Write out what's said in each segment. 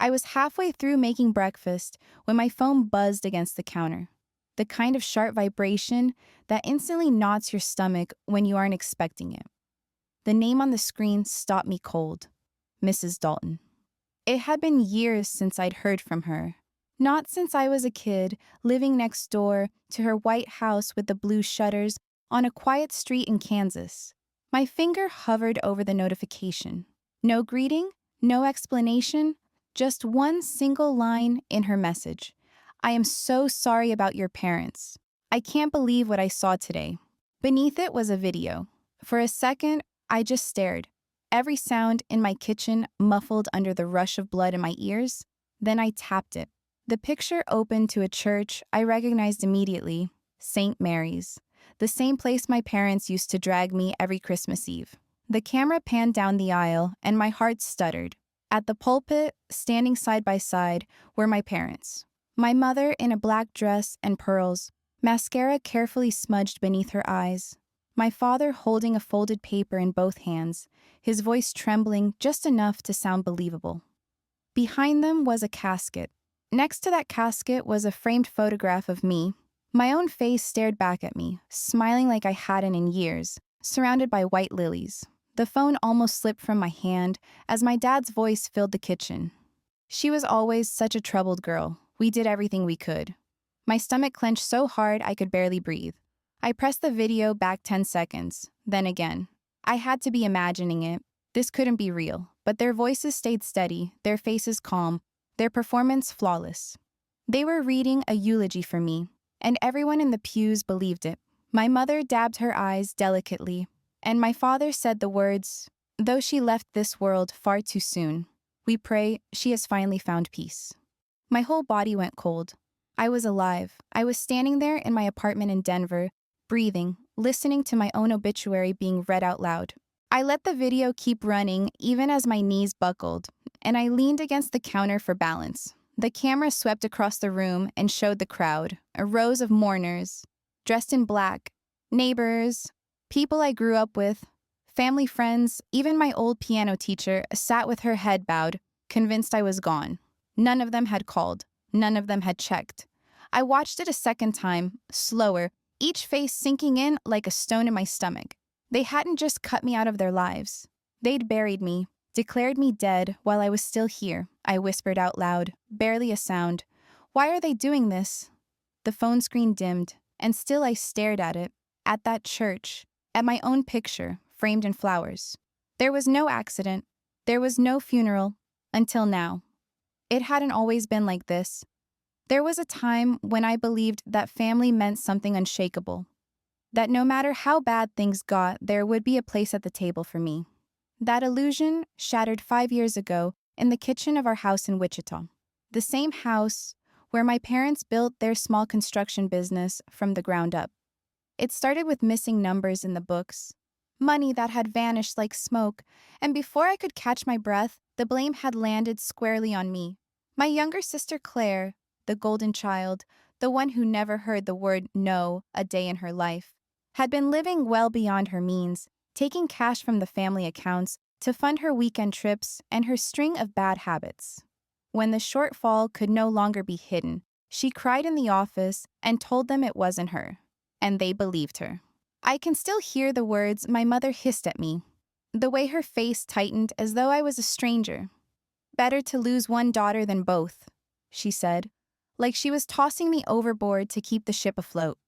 I was halfway through making breakfast when my phone buzzed against the counter. The kind of sharp vibration that instantly knots your stomach when you aren't expecting it. The name on the screen stopped me cold. Mrs. Dalton. It had been years since I'd heard from her. Not since I was a kid, living next door to her white house with the blue shutters on a quiet street in Kansas. My finger hovered over the notification. No greeting, no explanation, just one single line in her message. I am so sorry about your parents. I can't believe what I saw today. Beneath it was a video. For a second, I just stared. Every sound in my kitchen muffled under the rush of blood in my ears. Then I tapped it. The picture opened to a church I recognized immediately, St. Mary's, the same place my parents used to drag me every Christmas Eve. The camera panned down the aisle and my heart stuttered. At the pulpit, standing side by side, were my parents. My mother in a black dress and pearls, mascara carefully smudged beneath her eyes. My father holding a folded paper in both hands, his voice trembling just enough to sound believable. Behind them was a casket. Next to that casket was a framed photograph of me. My own face stared back at me, smiling like I hadn't in years, surrounded by white lilies. The phone almost slipped from my hand as my dad's voice filled the kitchen. She was always such a troubled girl. We did everything we could. My stomach clenched so hard I could barely breathe. I pressed the video back 10 seconds, then again. I had to be imagining it. This couldn't be real, but their voices stayed steady, their faces calm, their performance flawless. They were reading a eulogy for me, and everyone in the pews believed it. My mother dabbed her eyes delicately, and my father said the words, "Though she left this world far too soon, we pray she has finally found peace." My whole body went cold. I was alive. I was standing there in my apartment in Denver, breathing, listening to my own obituary being read out loud. I let the video keep running even as my knees buckled, and I leaned against the counter for balance. The camera swept across the room and showed the crowd, a rows of mourners, dressed in black, neighbors, people I grew up with, family friends, even my old piano teacher sat with her head bowed, convinced I was gone. None of them had called. None of them had checked. I watched it a second time, slower, each face sinking in like a stone in my stomach. They hadn't just cut me out of their lives. They'd buried me, declared me dead while I was still here, I whispered out loud, barely a sound. Why are they doing this? The phone screen dimmed, and still I stared at it, at that church, at my own picture, framed in flowers. There was no accident. There was no funeral, until now. It hadn't always been like this. There was a time when I believed that family meant something unshakable, that no matter how bad things got, there would be a place at the table for me. That illusion shattered 5 years ago in the kitchen of our house in Wichita, the same house where my parents built their small construction business from the ground up. It started with missing numbers in the books, money that had vanished like smoke, and before I could catch my breath, the blame had landed squarely on me. My younger sister Claire, the golden child, the one who never heard the word no a day in her life, had been living well beyond her means, taking cash from the family accounts to fund her weekend trips and her string of bad habits. When the shortfall could no longer be hidden, she cried in the office and told them it wasn't her. And they believed her. I can still hear the words my mother hissed at me, the way her face tightened as though I was a stranger. "Better to lose one daughter than both," she said, like she was tossing me overboard to keep the ship afloat.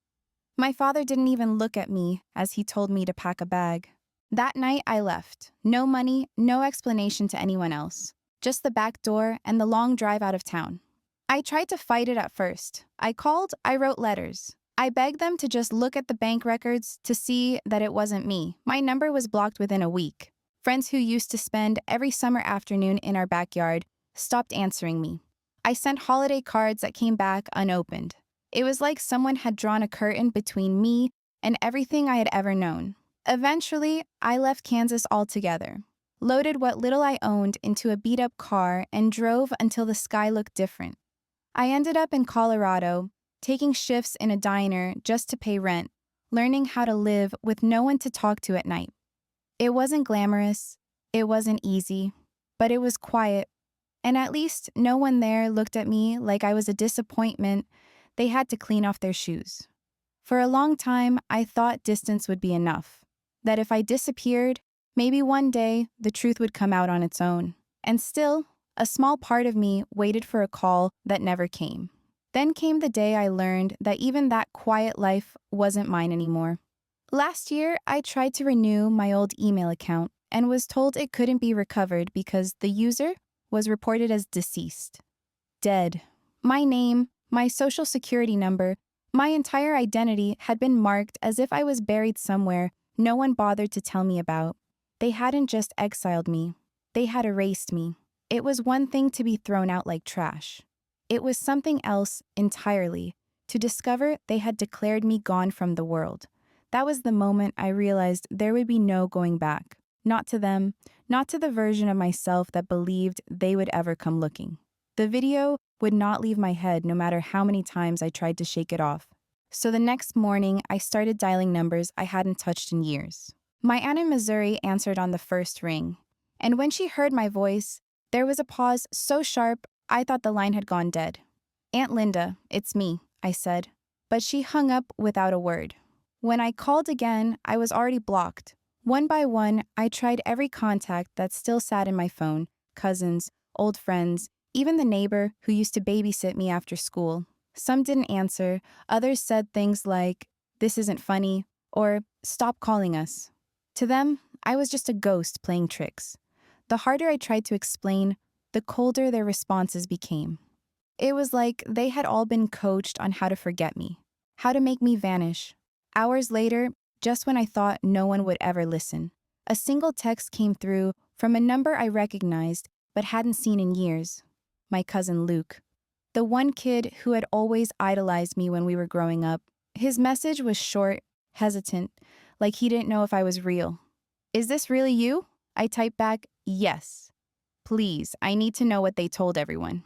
My father didn't even look at me as he told me to pack a bag. That night I left. No money, no explanation to anyone else. Just the back door and the long drive out of town. I tried to fight it at first. I called, I wrote letters. I begged them to just look at the bank records to see that it wasn't me. My number was blocked within a week. Friends who used to spend every summer afternoon in our backyard stopped answering me. I sent holiday cards that came back unopened. It was like someone had drawn a curtain between me and everything I had ever known. Eventually, I left Kansas altogether, loaded what little I owned into a beat-up car and drove until the sky looked different. I ended up in Colorado, taking shifts in a diner just to pay rent, learning how to live with no one to talk to at night. It wasn't glamorous, it wasn't easy, but it was quiet, And at least no one there looked at me like I was a disappointment they had to clean off their shoes. For a long time, I thought distance would be enough. That if I disappeared, maybe one day the truth would come out on its own. And still, a small part of me waited for a call that never came. Then came the day I learned that even that quiet life wasn't mine anymore. Last year, I tried to renew my old email account and was told it couldn't be recovered because the user was reported as deceased. Dead. My name, my social security number, my entire identity had been marked as if I was buried somewhere no one bothered to tell me about. They hadn't just exiled me. They had erased me. It was one thing to be thrown out like trash. It was something else entirely, to discover they had declared me gone from the world. That was the moment I realized there would be no going back. Not to them, not to the version of myself that believed they would ever come looking. The video would not leave my head no matter how many times I tried to shake it off. So the next morning, I started dialing numbers I hadn't touched in years. My aunt in Missouri answered on the first ring. And when she heard my voice, there was a pause so sharp I thought the line had gone dead. "Aunt Linda, it's me," I said. But she hung up without a word. When I called again, I was already blocked. One by one, I tried every contact that still sat in my phone, cousins, old friends, even the neighbor who used to babysit me after school. Some didn't answer, others said things like, "This isn't funny," or "Stop calling us." To them, I was just a ghost playing tricks. The harder I tried to explain, the colder their responses became. It was like they had all been coached on how to forget me, how to make me vanish. Hours later, just when I thought no one would ever listen, a single text came through from a number I recognized but hadn't seen in years. My cousin Luke. The one kid who had always idolized me when we were growing up. His message was short, hesitant, like he didn't know if I was real. "Is this really you?" I typed back, "Yes. Please, I need to know what they told everyone."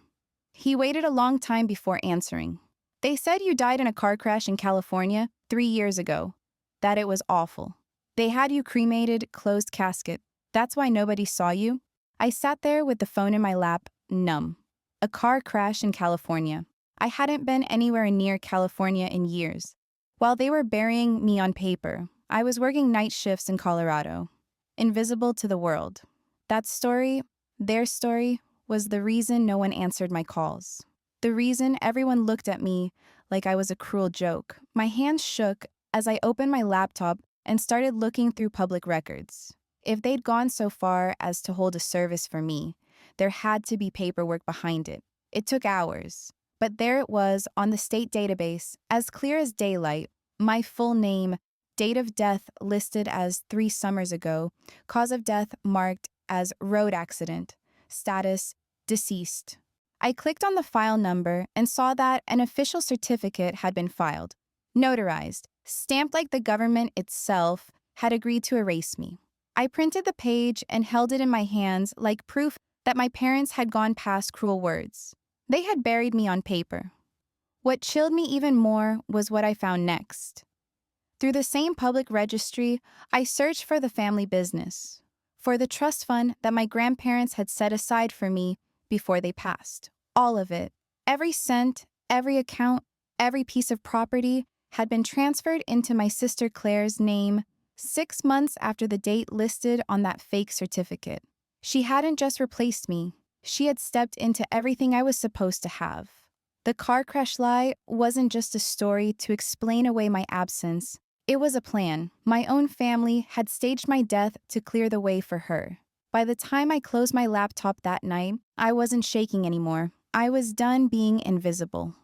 He waited a long time before answering. "They said you died in a car crash in California 3 years ago. That it was awful. They had you cremated, closed casket. That's why nobody saw you." I sat there with the phone in my lap, numb. A car crash in California. I hadn't been anywhere near California in years. While they were burying me on paper, I was working night shifts in Colorado. Invisible to the world. That story, their story, was the reason no one answered my calls. The reason everyone looked at me like I was a cruel joke. My hands shook as I opened my laptop and started looking through public records. If they'd gone so far as to hold a service for me, there had to be paperwork behind it. It took hours. But there it was on the state database, as clear as daylight, my full name, date of death listed as 3 summers ago, cause of death marked as road accident, status deceased. I clicked on the file number and saw that an official certificate had been filed, notarized, stamped like the government itself had agreed to erase me. I printed the page and held it in my hands like proof that my parents had gone past cruel words. They had buried me on paper. What chilled me even more was what I found next. Through the same public registry, I searched for the family business, for the trust fund that my grandparents had set aside for me before they passed. All of it, every cent, every account, every piece of property had been transferred into my sister Claire's name 6 months after the date listed on that fake certificate. She hadn't just replaced me, she had stepped into everything I was supposed to have. The car crash lie wasn't just a story to explain away my absence. It was a plan. My own family had staged my death to clear the way for her. By the time I closed my laptop that night, I wasn't shaking anymore. I was done being invisible.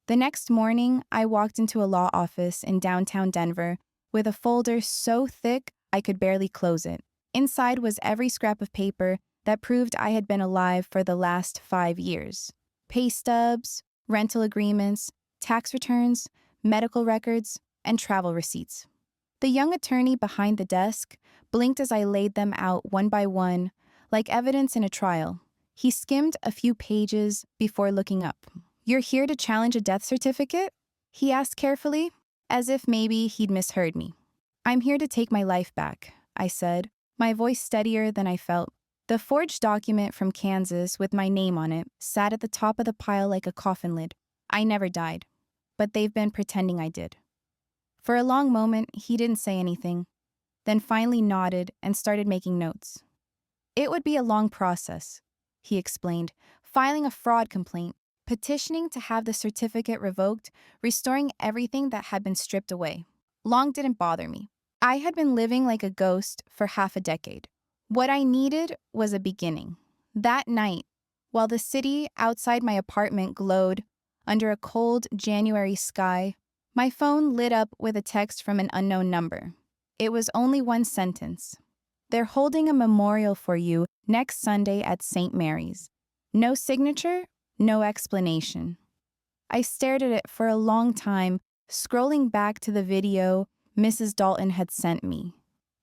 The next morning, I walked into a law office in downtown Denver with a folder so thick I could barely close it. Inside was every scrap of paper that proved I had been alive for the last 5 years. Pay stubs, rental agreements, tax returns, medical records, and travel receipts. The young attorney behind the desk blinked as I laid them out one by one, like evidence in a trial. He skimmed a few pages before looking up. "You're here to challenge a death certificate?" he asked carefully, as if maybe he'd misheard me. "I'm here to take my life back," I said, my voice steadier than I felt. The forged document from Kansas with my name on it sat at the top of the pile like a coffin lid. I never died, but they've been pretending I did. For a long moment, he didn't say anything, then finally nodded and started making notes. It would be a long process, he explained, filing a fraud complaint, petitioning to have the certificate revoked, restoring everything that had been stripped away. Long didn't bother me. I had been living like a ghost for half a decade. What I needed was a beginning. That night, while the city outside my apartment glowed under a cold January sky, my phone lit up with a text from an unknown number. It was only one sentence. They're holding a memorial for you next Sunday at St. Mary's. No signature, no explanation. I stared at it for a long time, scrolling back to the video Mrs. Dalton had sent me.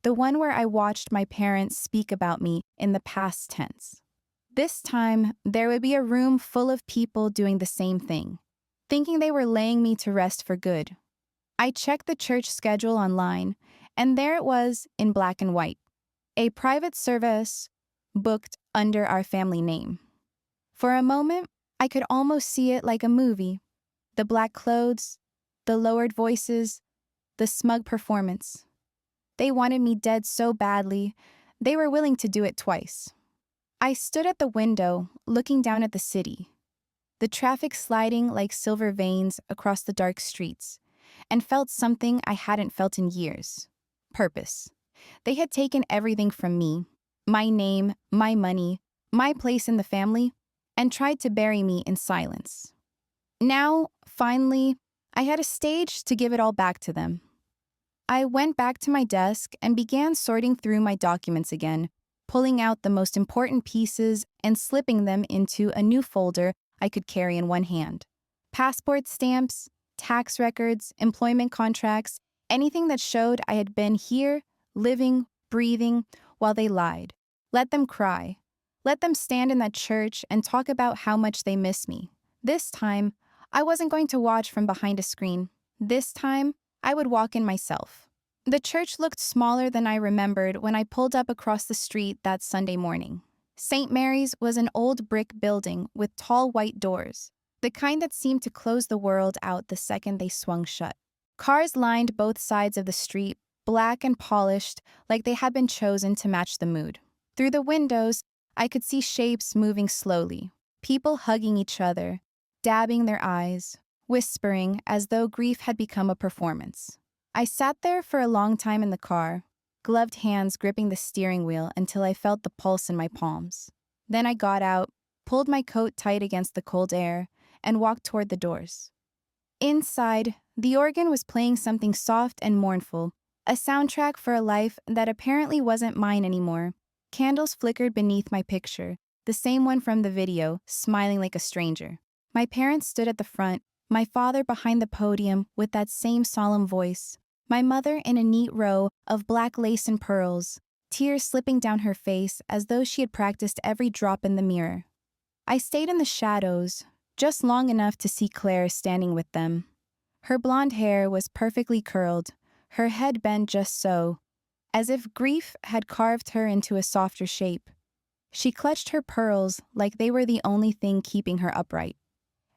The one where I watched my parents speak about me in the past tense. This time, there would be a room full of people doing the same thing, thinking they were laying me to rest for good. I checked the church schedule online, and there it was in black and white. A private service booked under our family name. For a moment, I could almost see it like a movie. The black clothes, the lowered voices, the smug performance. They wanted me dead so badly, they were willing to do it twice. I stood at the window, looking down at the city, the traffic sliding like silver veins across the dark streets, and felt something I hadn't felt in years. Purpose. They had taken everything from me, my name, my money, my place in the family, and tried to bury me in silence. Now, finally, I had a stage to give it all back to them. I went back to my desk and began sorting through my documents again, pulling out the most important pieces and slipping them into a new folder I could carry in one hand. Passport stamps, tax records, employment contracts, anything that showed I had been here, living, breathing, while they lied. Let them cry. Let them stand in that church and talk about how much they miss me. This time, I wasn't going to watch from behind a screen. This time, I would walk in myself. The church looked smaller than I remembered when I pulled up across the street that Sunday morning. St. Mary's was an old brick building with tall white doors, the kind that seemed to close the world out the second they swung shut. Cars lined both sides of the street, black and polished, like they had been chosen to match the mood. Through the windows, I could see shapes moving slowly, people hugging each other, dabbing their eyes, whispering as though grief had become a performance. I sat there for a long time in the car, gloved hands gripping the steering wheel until I felt the pulse in my palms. Then I got out, pulled my coat tight against the cold air, and walked toward the doors. Inside, the organ was playing something soft and mournful, a soundtrack for a life that apparently wasn't mine anymore. Candles flickered beneath my picture, the same one from the video, smiling like a stranger. My parents stood at the front, my father behind the podium with that same solemn voice, my mother in a neat row of black lace and pearls, tears slipping down her face as though she had practiced every drop in the mirror. I stayed in the shadows, just long enough to see Claire standing with them. Her blonde hair was perfectly curled, her head bent just so, as if grief had carved her into a softer shape. She clutched her pearls like they were the only thing keeping her upright.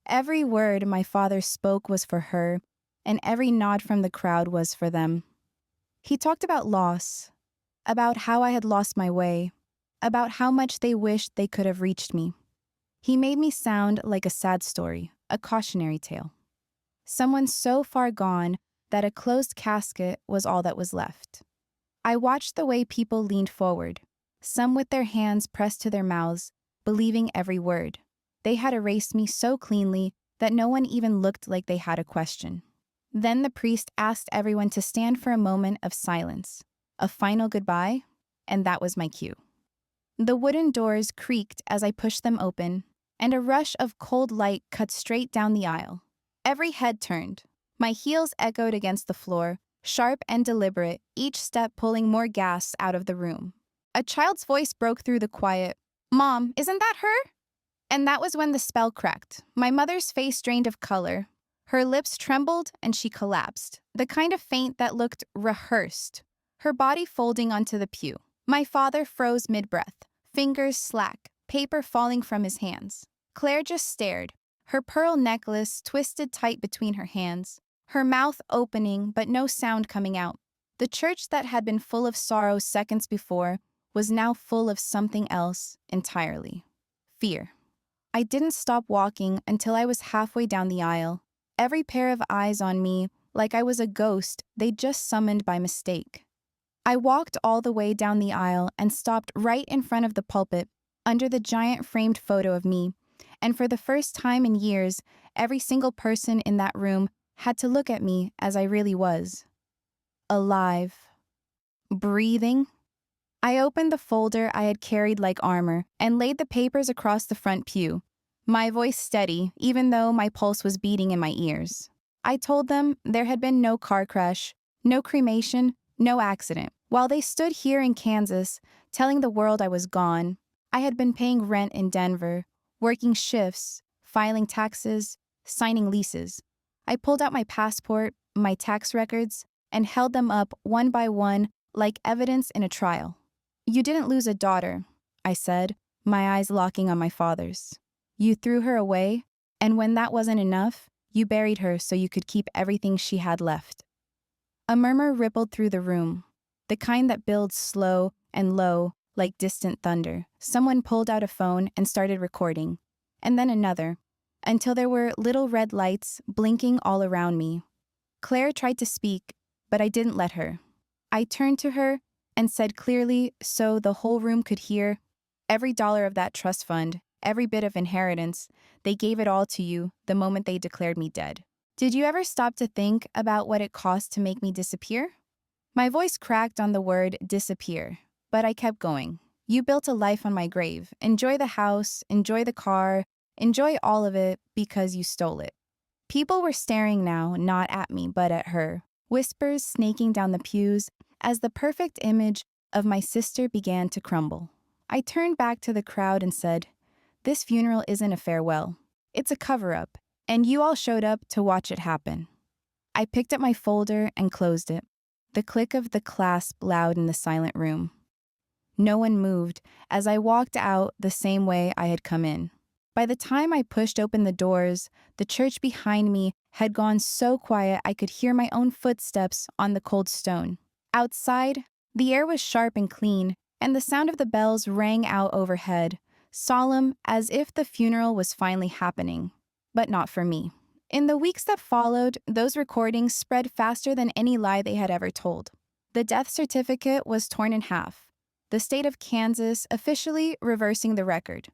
Every word my father spoke was for her, and every nod from the crowd was for them. He talked about loss, about how I had lost my way, about how much they wished they could have reached me. He made me sound like a sad story, a cautionary tale. Someone so far gone that a closed casket was all that was left. I watched the way people leaned forward, some with their hands pressed to their mouths, believing every word. They had erased me so cleanly that no one even looked like they had a question. Then the priest asked everyone to stand for a moment of silence, a final goodbye, and that was my cue. The wooden doors creaked as I pushed them open, and a rush of cold light cut straight down the aisle. Every head turned. My heels echoed against the floor, sharp and deliberate, each step pulling more gas out of the room. A child's voice broke through the quiet. "Mom, isn't that her?" And that was when the spell cracked. My mother's face drained of color. Her lips trembled and she collapsed, the kind of faint that looked rehearsed, her body folding onto the pew. My father froze mid-breath, Fingers slack, paper falling from his hands. Claire just stared, her pearl necklace twisted tight between her hands, her mouth opening but no sound coming out. The church that had been full of sorrow seconds before was now full of something else entirely. Fear. I didn't stop walking until I was halfway down the aisle, every pair of eyes on me like I was a ghost they'd just summoned by mistake. I walked all the way down the aisle and stopped right in front of the pulpit, under the giant framed photo of me, and for the first time in years, every single person in that room had to look at me as I really was. Alive. Breathing. I opened the folder I had carried like armor and laid the papers across the front pew, my voice steady even though my pulse was beating in my ears. I told them there had been no car crash, no cremation, no accident. While they stood here in Kansas, telling the world I was gone, I had been paying rent in Denver, working shifts, filing taxes, signing leases. I pulled out my passport, my tax records, and held them up one by one like evidence in a trial. You didn't lose a daughter, I said, my eyes locking on my father's. You threw her away, and when that wasn't enough, you buried her so you could keep everything she had left. A murmur rippled through the room, the kind that builds slow and low like distant thunder. Someone pulled out a phone and started recording, and then another, until there were little red lights blinking all around me. Claire tried to speak, but I didn't let her. I turned to her and said clearly so the whole room could hear, every dollar of that trust fund, every bit of inheritance, they gave it all to you the moment they declared me dead. Did you ever stop to think about what it cost to make me disappear? My voice cracked on the word disappear, but I kept going. You built a life on my grave. Enjoy the house, enjoy the car, enjoy all of it because you stole it. People were staring now, not at me, but at her, whispers snaking down the pews as the perfect image of my sister began to crumble. I turned back to the crowd and said, "This funeral isn't a farewell. It's a cover-up, and you all showed up to watch it happen." I picked up my folder and closed it, the click of the clasp loud in the silent room. No one moved as I walked out the same way I had come in. By the time I pushed open the doors, the church behind me had gone so quiet I could hear my own footsteps on the cold stone. Outside, the air was sharp and clean, and the sound of the bells rang out overhead, solemn as if the funeral was finally happening. But not for me. In the weeks that followed, those recordings spread faster than any lie they had ever told. The death certificate was torn in half, the state of Kansas officially reversing the record.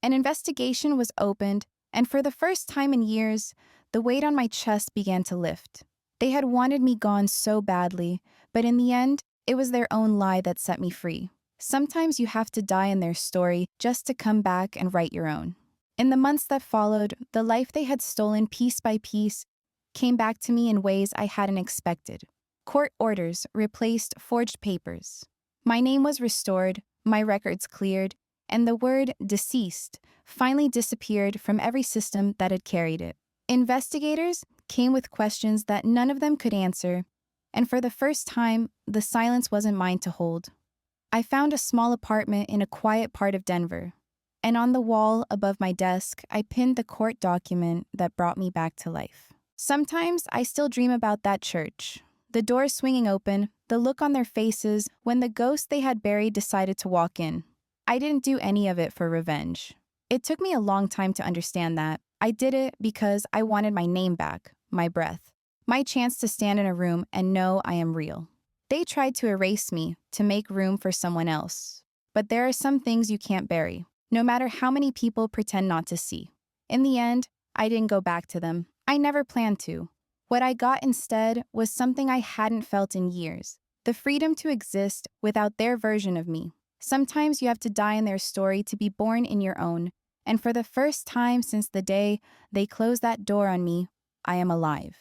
An investigation was opened, and for the first time in years, the weight on my chest began to lift. They had wanted me gone so badly, but in the end, it was their own lie that set me free. Sometimes you have to die in their story just to come back and write your own. In the months that followed, the life they had stolen piece by piece came back to me in ways I hadn't expected. Court orders replaced forged papers. My name was restored, my records cleared, and the word deceased finally disappeared from every system that had carried it. Investigators came with questions that none of them could answer, and for the first time, the silence wasn't mine to hold. I found a small apartment in a quiet part of Denver, and on the wall above my desk, I pinned the court document that brought me back to life. Sometimes I still dream about that church, the doors swinging open, the look on their faces when the ghost they had buried decided to walk in. I didn't do any of it for revenge. It took me a long time to understand that. I did it because I wanted my name back, my breath, my chance to stand in a room and know I am real. They tried to erase me to make room for someone else. But there are some things you can't bury, no matter how many people pretend not to see. In the end, I didn't go back to them. I never planned to. What I got instead was something I hadn't felt in years, the freedom to exist without their version of me. Sometimes you have to die in their story to be born in your own, and for the first time since the day they closed that door on me, I am alive.